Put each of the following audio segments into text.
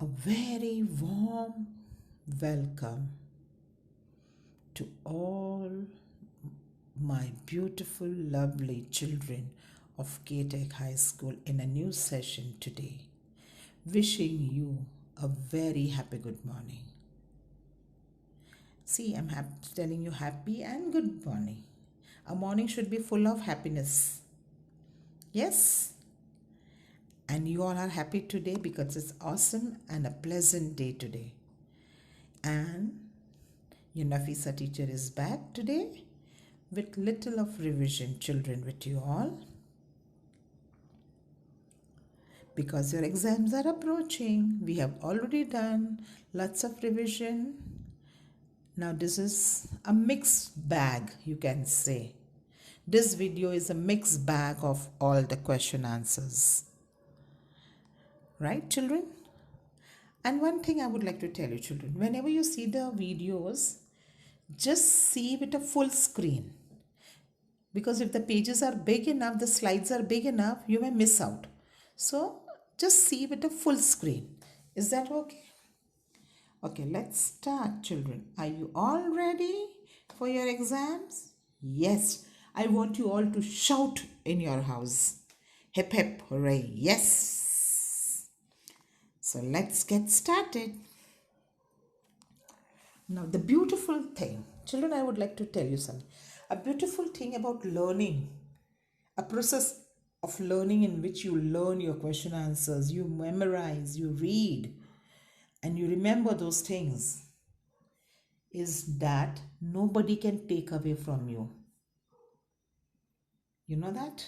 A very warm welcome to all my beautiful, lovely children of K-Tech High School in a new session today. Wishing you a very happy good morning. See, I'm telling you happy and good morning. A morning should be full of happiness. Yes? And you all are happy today because it's awesome and a pleasant day today. And your Nafisa teacher is back today with little of revision, children, with you all. Because your exams are approaching, we have already done lots of revision. Now this is a mixed bag, you can say. This video is a mixed bag of all the question answers. Right, children? And one thing I would like to tell you, children, whenever you see the videos, just see with a full screen. Because if the pages are big enough, the slides are big enough, you may miss out. So just see with a full screen. Is that okay? Okay, let's start, children. Are you all ready for your exams? Yes. I want you all to shout in your house. Hip hip hooray. Yes. So let's get started. Now the beautiful thing, children, I would like to tell you something. A beautiful thing about learning, a process of learning in which you learn your question answers, you memorize, you read, and you remember those things, is that nobody can take away from you. You know that?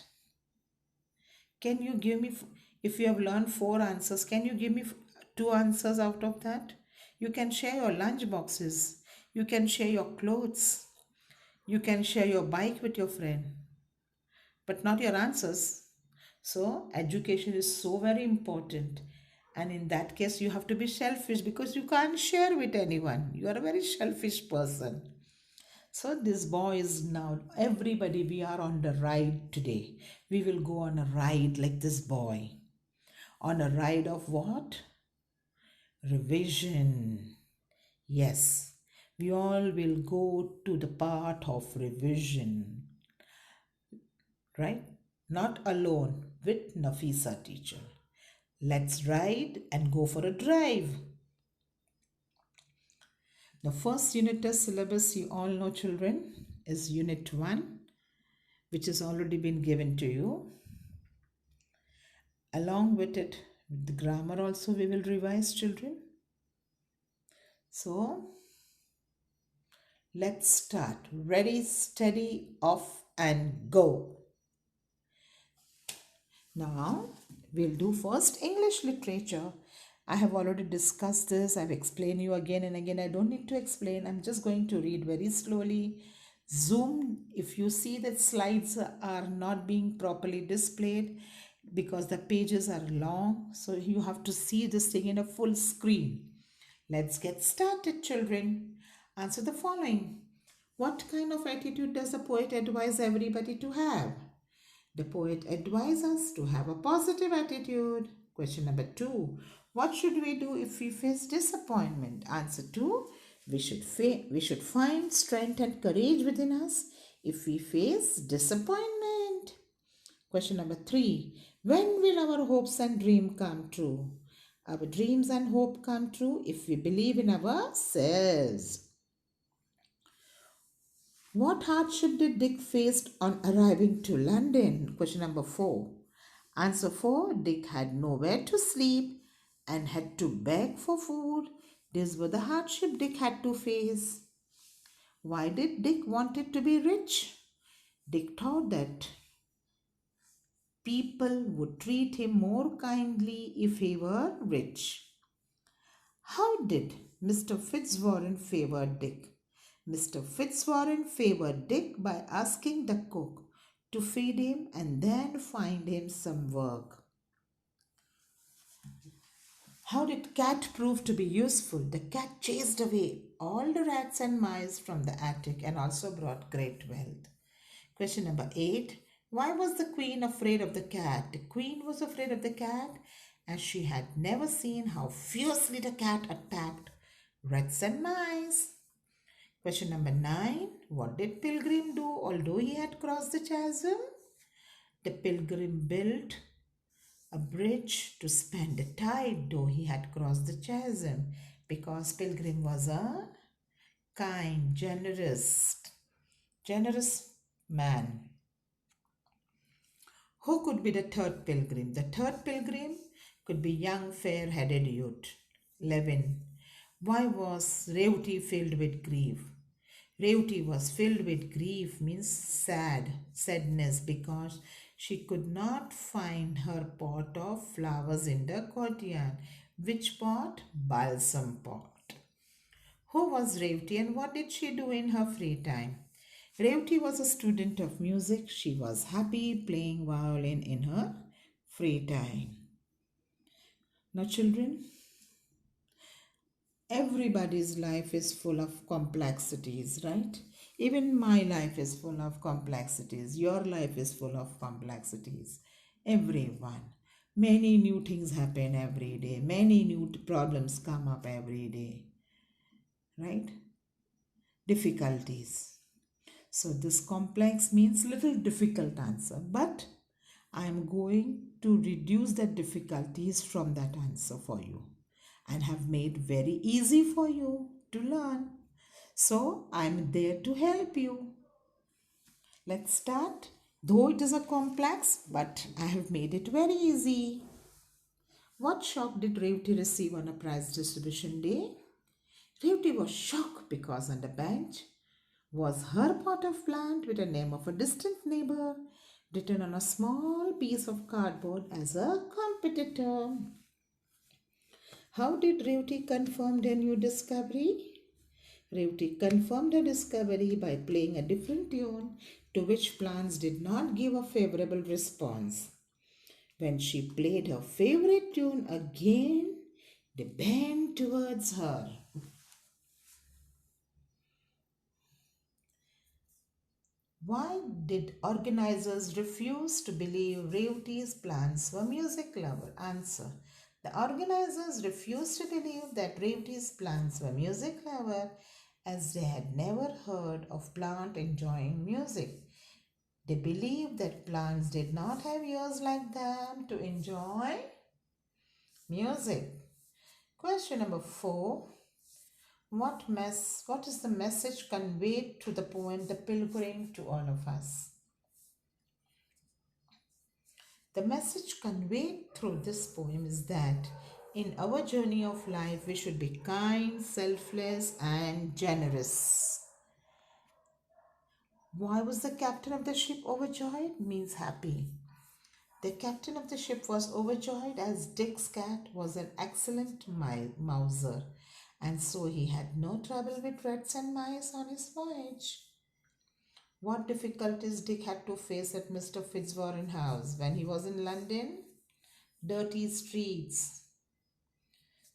Can you give me, if you have learned 4 answers, can you give me 2 answers out of that? You can share your lunch boxes. You can share your clothes. You can share your bike with your friend, but not your answers. So education is so very important. And in that case, you have to be selfish because you can't share with anyone. You are a very selfish person. So this boy is now, everybody, we are on the ride today. We will go on a ride like this boy. On a ride of what? Revision. Yes, we all will go to the part of revision. Right? Not alone, with Nafisa teacher. Let's ride and go for a drive. The first unit test syllabus, you all know, children, is unit 1, which has already been given to you. Along with it, the grammar also we will revise, children. So let's start. Ready, steady, off and go. Now we'll do first English literature. I have already discussed this. I've explained you again and again. I don't need to explain. I'm just going to read very slowly. Zoom, if you see that slides are not being properly displayed because the pages are long, so you have to see this thing in a full screen. Let's get started, children. Answer the following. What kind of attitude does the poet advise everybody to have? The poet advises us to have a positive attitude. Question number 2. What should we do if we face disappointment? Answer 2. We should find strength and courage within us if we face disappointment. Question number 3. When will our hopes and dreams come true? Our dreams and hope come true if we believe in ourselves. What hardship did Dick face on arriving to London? Question number 4. Answer 4. Dick had nowhere to sleep and had to beg for food. These were the hardship Dick had to face. Why did Dick wanted to be rich? Dick thought that people would treat him more kindly if he were rich. How did Mr. Fitzwarren favor Dick? Mr. Fitzwarren favored Dick by asking the cook to feed him and then find him some work. How did cat prove to be useful? The cat chased away all the rats and mice from the attic and also brought great wealth. Question number 8. Why was the queen afraid of the cat? The queen was afraid of the cat as she had never seen how fiercely the cat attacked rats and mice. Question number 9. What did Pilgrim do although he had crossed the chasm? The pilgrim built a bridge to span the tide though he had crossed the chasm, because Pilgrim was a kind, generous man. Who could be the third pilgrim? The third pilgrim could be young fair-headed youth. Levin. Why was Revati filled with grief? Revati was filled with grief means sadness, because she could not find her pot of flowers in the courtyard. Which pot? Balsam pot. Who was Revati and what did she do in her free time? Revati was a student of music. She was happy playing violin in her free time. Now, children, everybody's life is full of complexities, right? Even my life is full of complexities. Your life is full of complexities. Everyone. Many new things happen every day. Many new problems come up every day, right? Difficulties. So this complex means little difficult answer, but I am going to reduce the difficulties from that answer for you and have made very easy for you to learn. So I am there to help you. Let's start. Though it is a complex, but I have made it very easy. What shock did Revati receive on a prize distribution day? Revati was shocked because on the bench was her pot of plant with the name of a distant neighbor written on a small piece of cardboard as a competitor. How did Revati confirm their new discovery? Revati confirmed her discovery by playing a different tune to which plants did not give a favorable response. When she played her favorite tune again, they bent towards her. Why did organizers refuse to believe Revati's plans were music lover? Answer. The organizers refused to believe that Revati's plants were music lover, as they had never heard of plant enjoying music. They believed that plants did not have ears like them to enjoy music. Question number 4. What is the message conveyed through the poem The Pilgrim to all of us? The message conveyed through this poem is that in our journey of life, we should be kind, selfless, and generous. Why was the captain of the ship overjoyed? Means happy. The captain of the ship was overjoyed as Dick's cat was an excellent mouser, and so he had no trouble with rats and mice on his voyage. What difficulties Dick had to face at Mr. Fitzwarren's house when he was in London? Dirty streets.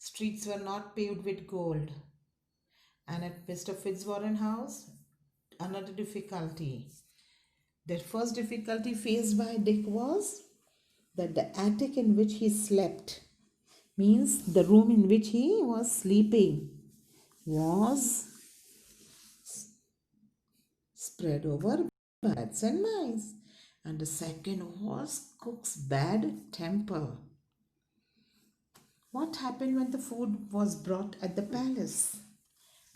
Streets were not paved with gold. And at Mr. Fitzwarren's house, another difficulty. The first difficulty faced by Dick was that the attic in which he slept, means the room in which he was sleeping, was spread over bats and mice. And the second was cook's bad temper. What happened when the food was brought at the palace?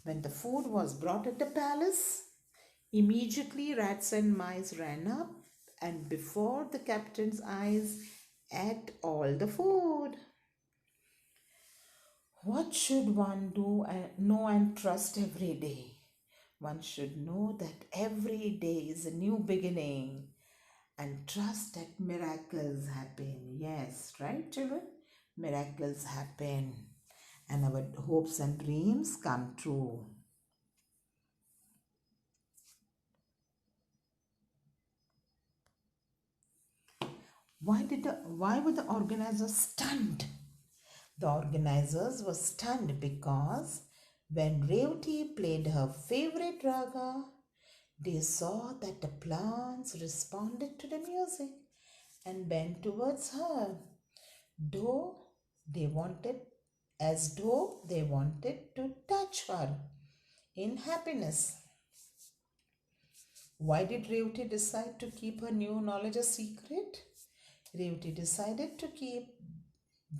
When the food was brought at the palace, immediately rats and mice ran up and before the captain's eyes ate all the food. What should one do and know and trust every day? One should know that every day is a new beginning and trust that miracles happen. Yes, right, children? Miracles happen and our hopes and dreams come true. Why were the organizers stunned? The organizers were stunned because when Revati played her favorite raga, they saw that the plants responded to the music and bent towards her. Though They wanted, as though they wanted to touch her in happiness. Why did Revati decide to keep her new knowledge a secret? Revati decided to keep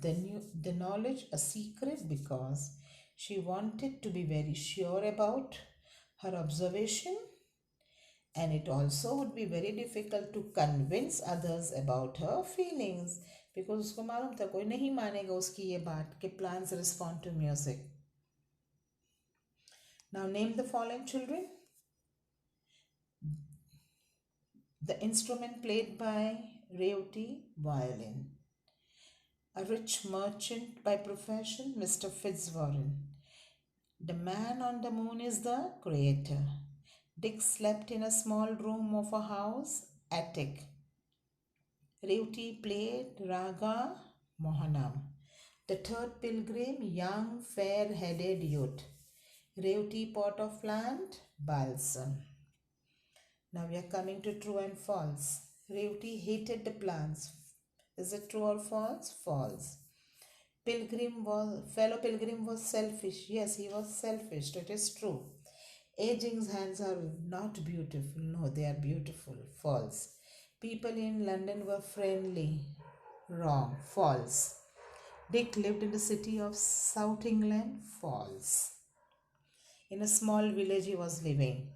the knowledge a secret because she wanted to be very sure about her observation, and it also would be very difficult to convince others about her feelings because उसको मालूम था कोई नहीं मानेगा उसकी ये बात कि plants respond to music. Now name the following children. The instrument played by Revati, violin. A rich merchant by profession, Mr. Fitzwarren. The man on the moon is the creator. Dick slept in a small room of a house, attic. Revati played Raga Mohanam. The third pilgrim, young fair-headed youth. Revati pot of plant, balsam. Now we are coming to true and false. Revati hated the plants. Is it true or false? False. Fellow pilgrim was selfish. Yes, he was selfish. That is true. Aging's hands are not beautiful. No, they are beautiful. False. People in London were friendly. Wrong. False. Dick lived in the city of South England. False. In a small village he was living.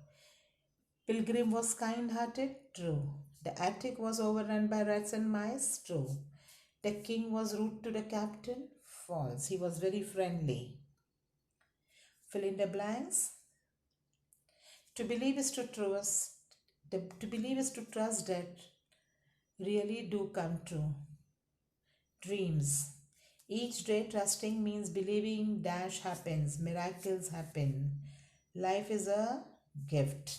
Pilgrim was kind-hearted. True. The attic was overrun by rats and mice. True. The king was rude to the captain. False. He was very friendly. Fill in the blanks. To believe is to trust. To believe is to trust that really do come true. Dreams. Each day trusting means believing dash happens, miracles happen. Life is a gift.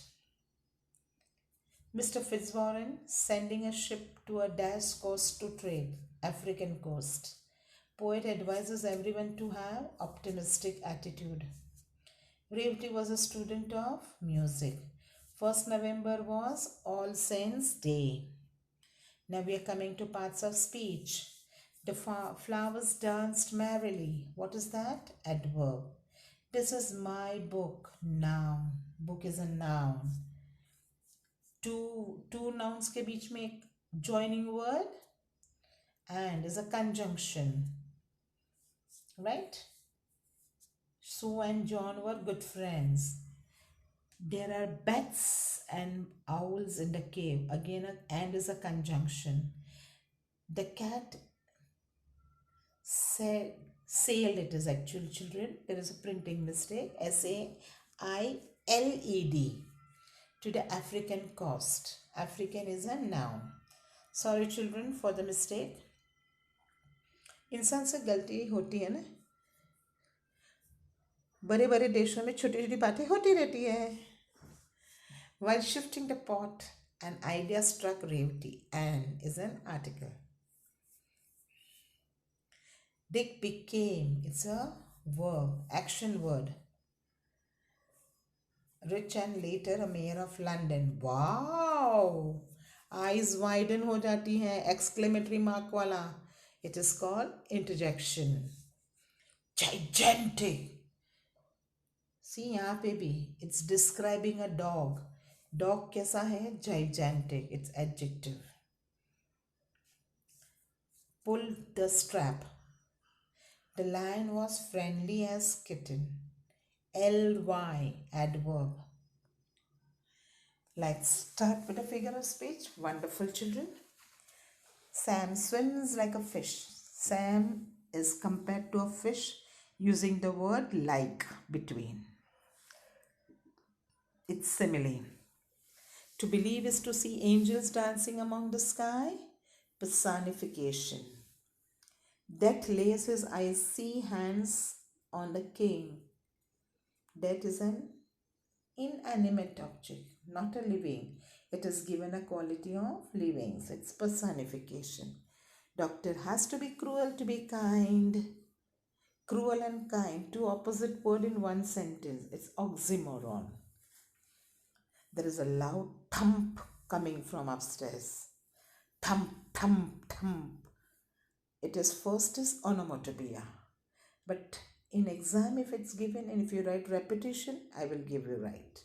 Mr. Fitzwarren sending a ship to a dash coast to trade, African coast. Poet advises everyone to have optimistic attitude. Revati was a student of music. 1st November was All Saints' Day. Now we are coming to parts of speech. The flowers danced merrily. What is that? Adverb. This is my book. Noun. Book is a noun. Two nouns के बीच में एक joining word and is a conjunction. Right? Sue and John were good friends. There are bats and owls in the cave. Again, and is a conjunction. The cat sailed, it is actually children. There is a printing mistake. S-A-I-L-E-D. To the African coast. African is a noun. Sorry children for the mistake. इंसान से गलती होती है ना. बड़े बड़े देशों में छोटी छोटी बातें होती रहती है. While shifting the pot, an idea struck Revati. An is an article. Dick became, it's a verb, action word. Rich and later a mayor of London. Wow! Eyes widen हो जाती हैं, exclamatory mark वाला. It is called interjection. Gigantic. See यहाँ पे भी, it's describing a dog. Dog कैसा है? Gigantic. It's adjective. Pull the strap. The lion was friendly as kitten. Ly, adverb. Let's start with a figure of speech. Wonderful children. Sam swims like a fish. Sam is compared to a fish using the word like between. It's simile. To believe is to see angels dancing among the sky. Personification. Death lays his icy hands on the king. Death is an inanimate object, not a living. It is given a quality of living. So it's personification. Doctor has to be cruel to be kind. Cruel and kind, two opposite words in one sentence. It's oxymoron. There is a loud thump coming from upstairs. Thump, thump, thump. it is first is onomatopoeia. But in exam, if it's given and if you write repetition, I will give you right.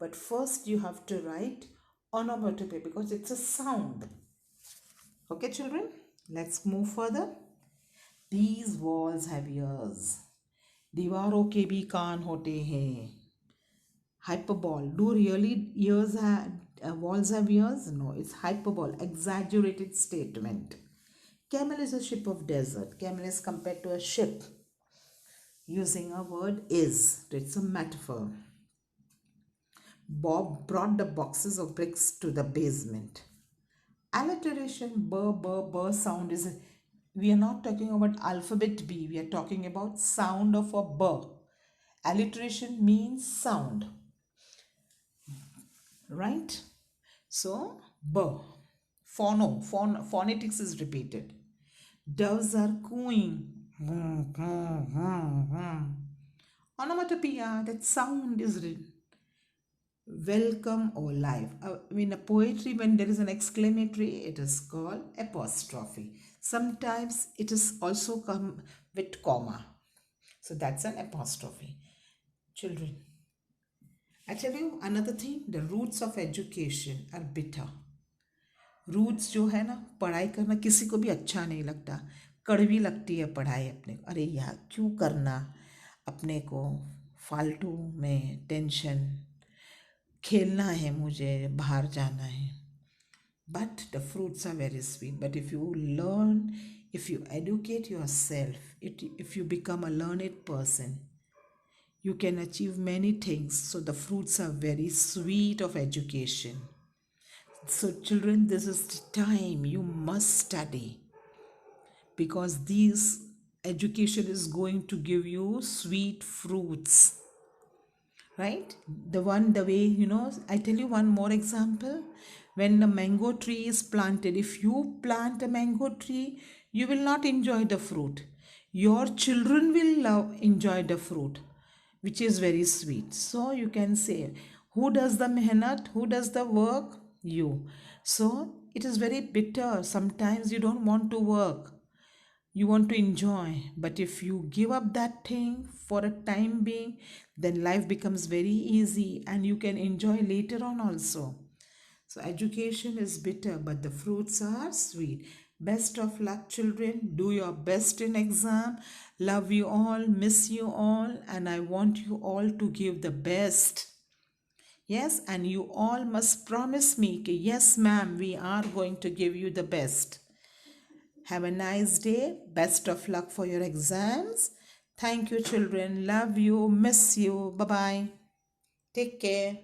But first you have to write onomatopoeia because it's a sound. Okay, children, let's move further. These walls have ears. दीवारों के भी कान होते हैं. Hyperbole. Do really ears have walls have ears? No, it's hyperbole, exaggerated statement. Camel is a ship of desert. Camel is compared to a ship using a word is. It's a metaphor. Bob brought the boxes of bricks to the basement. Alliteration, b sound is, we are not talking about alphabet B, we are talking about sound of a b. Alliteration means sound, right? So, b. Phonetics is repeated. Doves are cooing. Onomatopoeia, that sound is written. Welcome or life. In a poetry, when there is an exclamatory, it is called apostrophe. Sometimes it is also come with comma. So that's an apostrophe. Children, I tell you another thing, the roots of education are bitter. Roots जो है ना, पढ़ाई करना किसी को भी अच्छा नहीं लगता, कड़वी लगती है पढ़ाई अपने को. अरे यार क्यों करना अपने को, फालतू में टेंशन, खेलना है मुझे, बाहर जाना है. But the fruits are very sweet. But if you learn, if you educate yourself, if you become a learned person, you can achieve many things. So the fruits are very sweet of education. So children, this is the time you must study, because this education is going to give you sweet fruits, right? The way, I tell you one more example. When a mango tree is planted, if you plant a mango tree, you will not enjoy the fruit. Your children will enjoy the fruit, which is very sweet. So you can say, who does the mehnat, who does the work? You. So it is very bitter. Sometimes you don't want to work, you want to enjoy, but if you give up that thing for a time being, then life becomes very easy and you can enjoy later on also. So education is bitter, but the fruits are sweet. Best of luck, children. Do your best in exam. Love you all, miss you all, and I want you all to give the best. Yes, and you all must promise me, yes ma'am, we are going to give you the best. Have a nice day. Best of luck for your exams. Thank you, children. Love you. Miss you. Bye-bye. Take care.